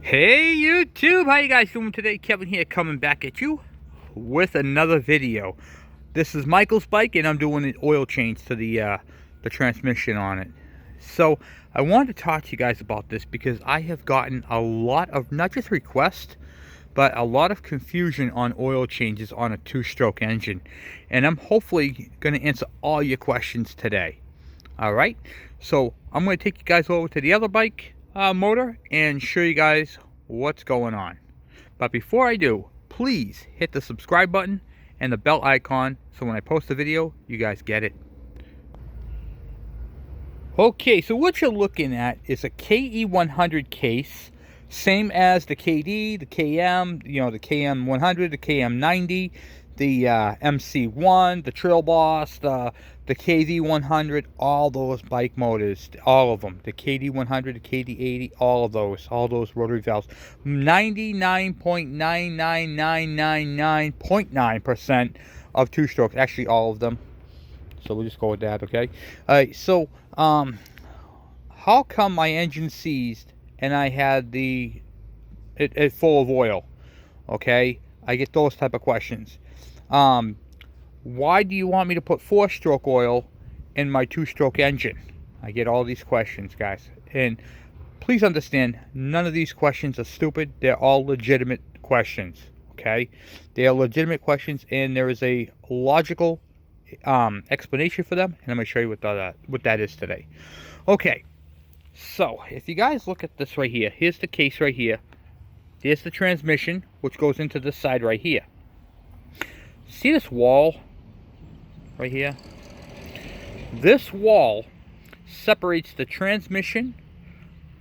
Hey YouTube, how you guys doing today? Kevin here, coming back at you with another video. This is Michael's bike and I'm doing an oil change to the transmission on it. So I wanted to talk to you guys about this because I have gotten a lot of, not just requests, but a lot of confusion on oil changes on a two-stroke engine. And I'm hopefully going to answer all your questions today. Alright, so I'm going to take you guys over to the other bike motor and show you guys what's going on. But before I do, please hit the subscribe button and the bell icon so when I post a video, you guys get it. Okay, so what you're looking at is a ke100 case, same as the KD, the KM, the KM100, the KM90, the MC1, the Trail Boss, the KD100, all those bike motors, all of them, the KD100, the KD80, all those rotary valves, 99.99999.9% of two-strokes, actually all of them. So we'll just go with that, okay? All right, so how come my engine seized and I had it full of oil? Okay, I get those type of questions. Why do you want me to put four-stroke oil in my two-stroke engine? I get all these questions, guys, and please understand, none of these questions are stupid. They're all legitimate questions. Okay, they are legitimate questions, and there is a logical explanation for them, and I'm going to show you what that is today. Okay, so if you guys look at this right here, here's the case right here. Here's the transmission, which goes into this side right here. See this wall right here? This wall separates the transmission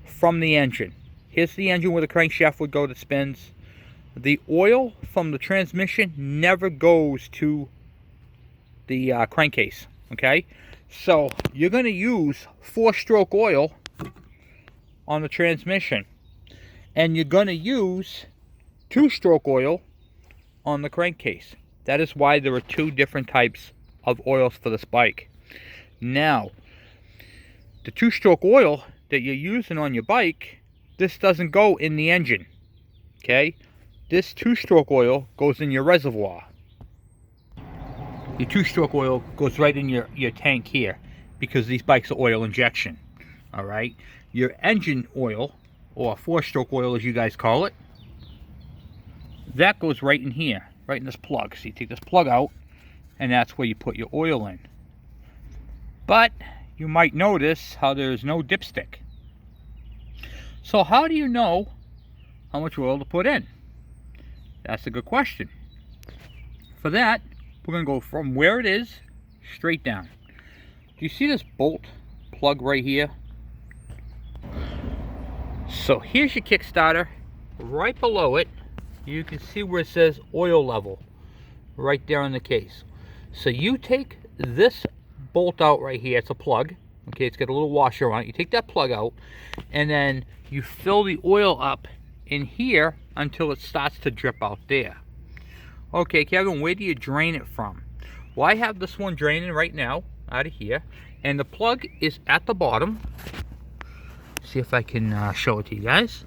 from the engine. Here's the engine where the crankshaft would go that spins. The oil from the transmission never goes to the crankcase, okay? So you're going to use four-stroke oil on the transmission, and you're going to use two-stroke oil on the crankcase. That is why there are two different types of oils for this bike. Now, the two-stroke oil that you're using on your bike, this doesn't go in the engine, okay? This two-stroke oil goes in your reservoir. Your two-stroke oil goes right in your tank here because these bikes are oil injection, all right? Your engine oil, or four-stroke oil as you guys call it, that goes right in here, right in this plug. So you take this plug out, and that's where you put your oil in. But you might notice how there's no dipstick. So how do you know how much oil to put in? That's a good question. For that, we're going to go from where it is straight down. Do you see this bolt plug right here? So here's your Kickstarter. Right below it, you can see where it says oil level right there on the case. So you take this bolt out right here. It's a plug. Okay, it's got a little washer on it. You take that plug out, and then you fill the oil up in here until it starts to drip out there. Okay, Kevin, where do you drain it from? Well, I have this one draining right now out of here, and the plug is at the bottom. See if I can show it to you guys.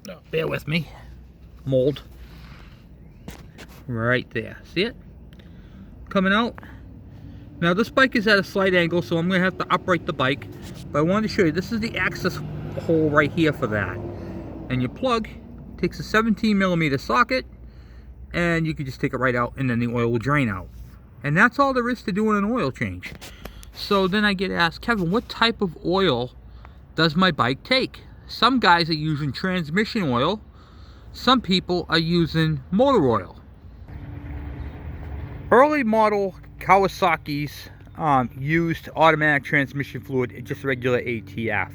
Oh, bear with me. Mold. Right there. See it? Coming out. Now this bike is at a slight angle, so I'm going to have to upright the bike. But I wanted to show you, this is the access hole right here for that. And your plug takes a 17mm socket, and you can just take it right out, and then the oil will drain out. And that's all there is to doing an oil change. So then I get asked, Kevin, what type of oil does my bike take? Some guys are using transmission oil. Some people are using motor oil. Early model Kawasaki's used automatic transmission fluid, just regular ATF.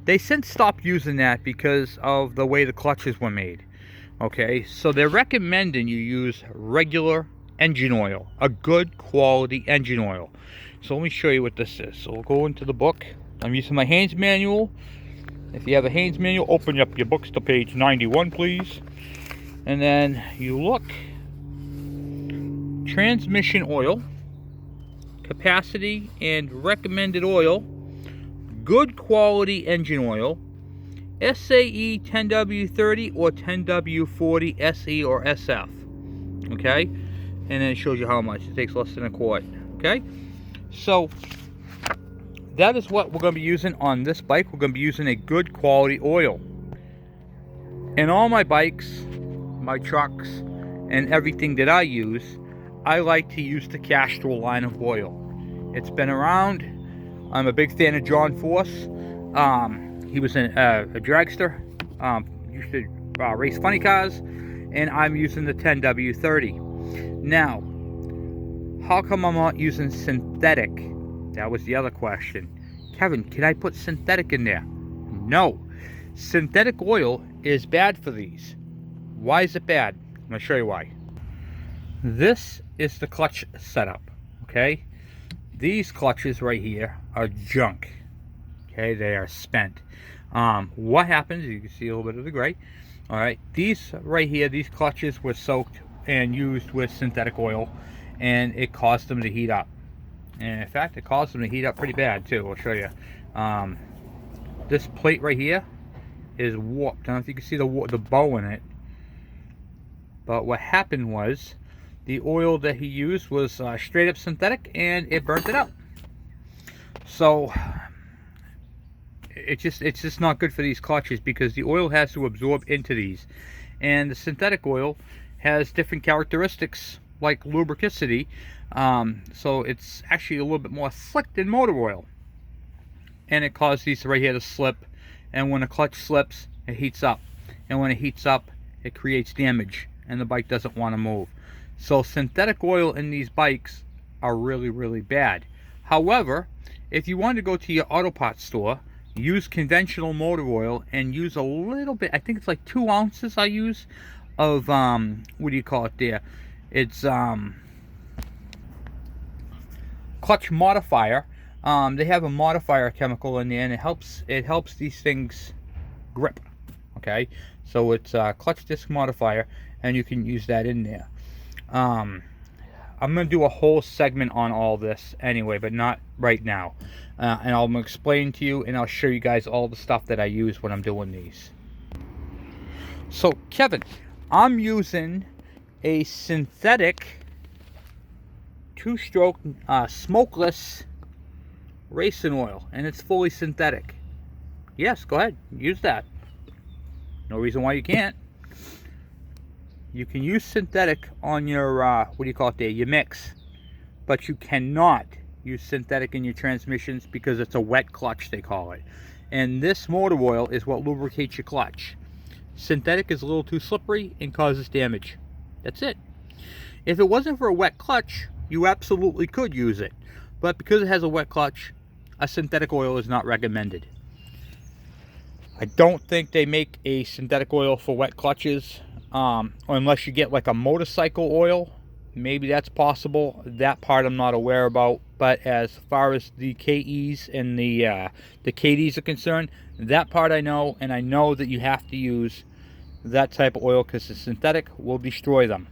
They since stopped using that because of the way the clutches were made. Okay, so they're recommending you use regular engine oil, a good quality engine oil. So let me show you what this is. So we'll go into the book. I'm using my Haynes manual. If you have a Haynes manual, open up your books to page 91, please. And then you look. Transmission oil, capacity and recommended oil, good quality engine oil, SAE 10W30 or 10W40 SE or SF. Okay, and then it shows you how much. It takes less than a quart. Okay, so that is what we're going to be using on this bike. We're going to be using a good quality oil. In all my bikes, my trucks, and everything that I use, I like to use the Castrol line of oil. It's been around. I'm a big fan of John Force. He was a dragster. Used to race funny cars, and I'm using the 10W30. Now, how come I'm not using synthetic? That was the other question. Kevin, can I put synthetic in there? No. Synthetic oil is bad for these. Why is it bad? I'm going to show you why. This is the clutch setup, okay? These clutches right here are junk, okay? They are spent. What happens, you can see a little bit of the gray. All right, these right here, these clutches were soaked and used with synthetic oil, and it caused them to heat up. And in fact, it caused them to heat up pretty bad too. I'll show you. This plate right here is warped. I don't know if you can see the bow in it. But what happened was, the oil that he used was straight up synthetic, and it burnt it up. So it's just not good for these clutches, because the oil has to absorb into these, and the synthetic oil has different characteristics like lubricity. So it's actually a little bit more slick than motor oil, and it caused these right here to slip, and when a clutch slips, it heats up, and when it heats up, it creates damage, and the bike doesn't want to move. So synthetic oil in these bikes are really, really bad. However, if you want to go to your auto parts store, use conventional motor oil and use a little bit, I think it's like 2 ounces I use of what do you call it there? It's clutch modifier. They have a modifier chemical in there, and it helps these things grip. Okay, so it's clutch disc modifier, and you can use that in there. I'm going to do a whole segment on all this anyway, but not right now. And I'm going to explain to you, and I'll show you guys all the stuff that I use when I'm doing these. So, Kevin, I'm using a synthetic 2-stroke smokeless racing oil, and it's fully synthetic. Yes, go ahead, use that. No reason why you can't. You can use synthetic on your, what do you call it there, your mix. But you cannot use synthetic in your transmissions because it's a wet clutch, they call it. And this motor oil is what lubricates your clutch. Synthetic is a little too slippery and causes damage. That's it. If it wasn't for a wet clutch, you absolutely could use it. But because it has a wet clutch, a synthetic oil is not recommended. I don't think they make a synthetic oil for wet clutches. Unless you get like a motorcycle oil, maybe that's possible. That part I'm not aware about. But as far as the KEs and the KDs are concerned, that part I know, and I know that you have to use that type of oil because the synthetic will destroy them.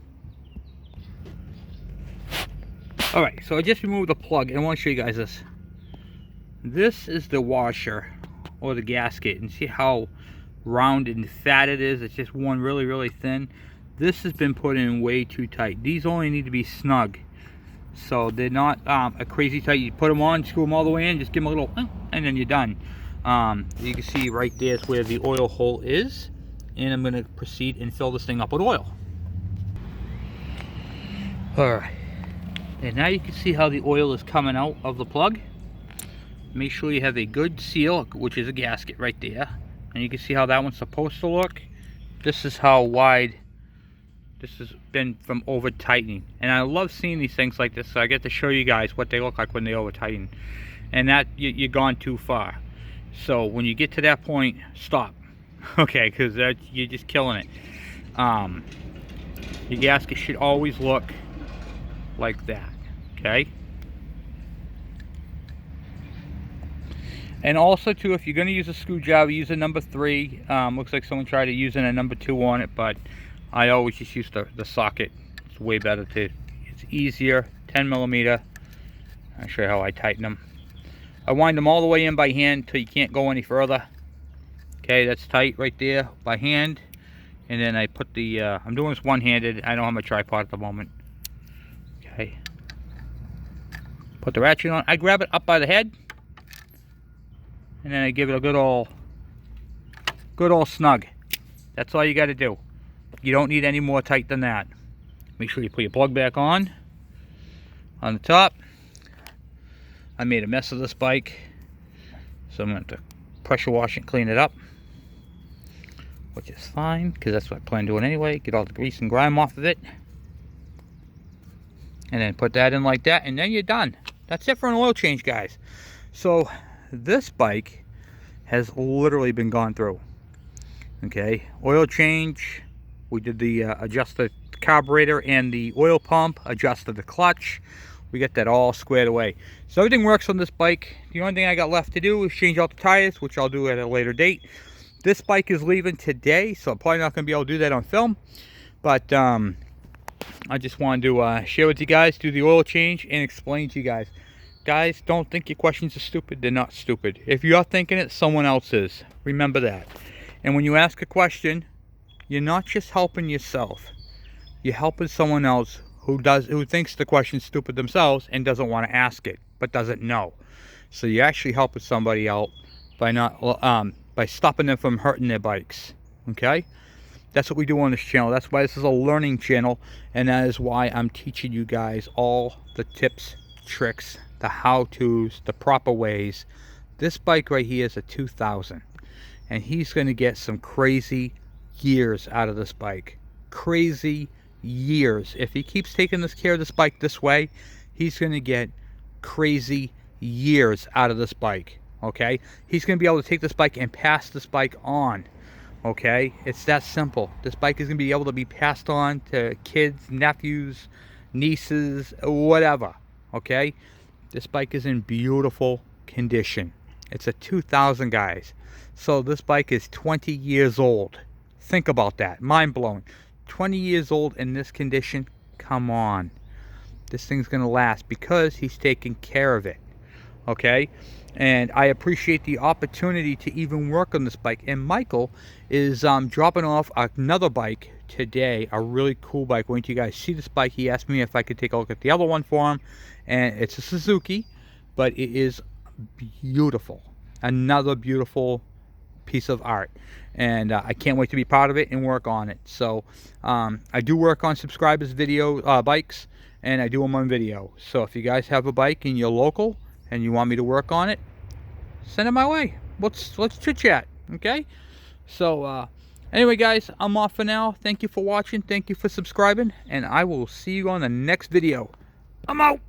Alright, so I just removed the plug, and I want to show you guys this. This is the washer, or the gasket, and see how round and fat it is. It's just worn really, really thin. This has been put in way too tight. These only need to be snug, so they're not a crazy tight. You put them on, screw them all the way in, just give them a little, and then you're done. You can see right there is where the oil hole is, and I'm going to proceed and fill this thing up with oil. Alright, and now you can see how the oil is coming out of the plug. Make sure you have a good seal, which is a gasket right there. And you can see how that one's supposed to look. This is how wide this has been from over tightening. And I love seeing these things like this, so I get to show you guys what they look like when they over tighten. And that, you're gone too far. So when you get to that point, stop. Okay, because you're just killing it. Your gasket should always look like that. Okay. And also too, if you're going to use a screwdriver, use a number 3. Looks like someone tried to use a number 2 on it, but I always just use the socket. It's way better too. It's easier. 10mm. I'll show you how I tighten them. I wind them all the way in by hand till you can't go any further. Okay, that's tight right there by hand. And then I put the, I'm doing this one-handed. I don't have my tripod at the moment. Okay. Put the ratchet on. I grab it up by the head. And then I give it a good old snug. That's all you got to do. You don't need any more tight than that. Make sure you put your plug back on the top. I made a mess of this bike, so I'm going to pressure wash and clean it up, which is fine because that's what I plan on doing anyway. Get all the grease and grime off of it, and then put that in like that, and then you're done. That's it for an oil change, guys. So this bike has literally been gone through. Okay, oil change. We did the adjust the carburetor and the oil pump, adjusted the clutch. We got that all squared away. So everything works on this bike. The only thing I got left to do is change out the tires, which I'll do at a later date. This bike is leaving today, so I'm probably not going to be able to do that on film. But I just wanted to share with you guys, do the oil change, and explain to you guys. Guys, don't think your questions are stupid. They're not stupid. If you're thinking it, someone else is. Remember that. And when you ask a question, you're not just helping yourself. You're helping someone else who thinks the question's stupid themselves and doesn't want to ask it, but doesn't know. So you're actually helping somebody out by stopping them from hurting their bikes. Okay? That's what we do on this channel. That's why this is a learning channel, and that is why I'm teaching you guys all the tips, tricks, the how-tos, the proper ways. This bike right here is a 2000, and he's going to get some crazy years out of this bike. Crazy years. If he keeps taking care of this bike this way, he's going to get crazy years out of this bike. Okay? He's going to be able to take this bike and pass this bike on. Okay? It's that simple. This bike is going to be able to be passed on to kids, nephews, nieces, whatever. Okay? This bike is in beautiful condition. It's a 2000, guys. So this bike is 20 years old. Think about that. Mind-blowing. 20 years old in this condition. Come on. This thing's going to last because he's taking care of it. Okay? And I appreciate the opportunity to even work on this bike. And Michael is dropping off another bike today. A really cool bike. When you guys see this bike, he asked me if I could take a look at the other one for him. And it's a Suzuki, but it is beautiful. Another beautiful piece of art, and I can't wait to be part of it and work on it. So I do work on subscribers video bikes, and I do them on video. So if you guys have a bike and you're local and you want me to work on it, send it my way. Let's chit chat. Okay? So anyway, guys, I'm off for now. Thank you for watching. Thank you for subscribing, and I will see you on the next video. I'm out.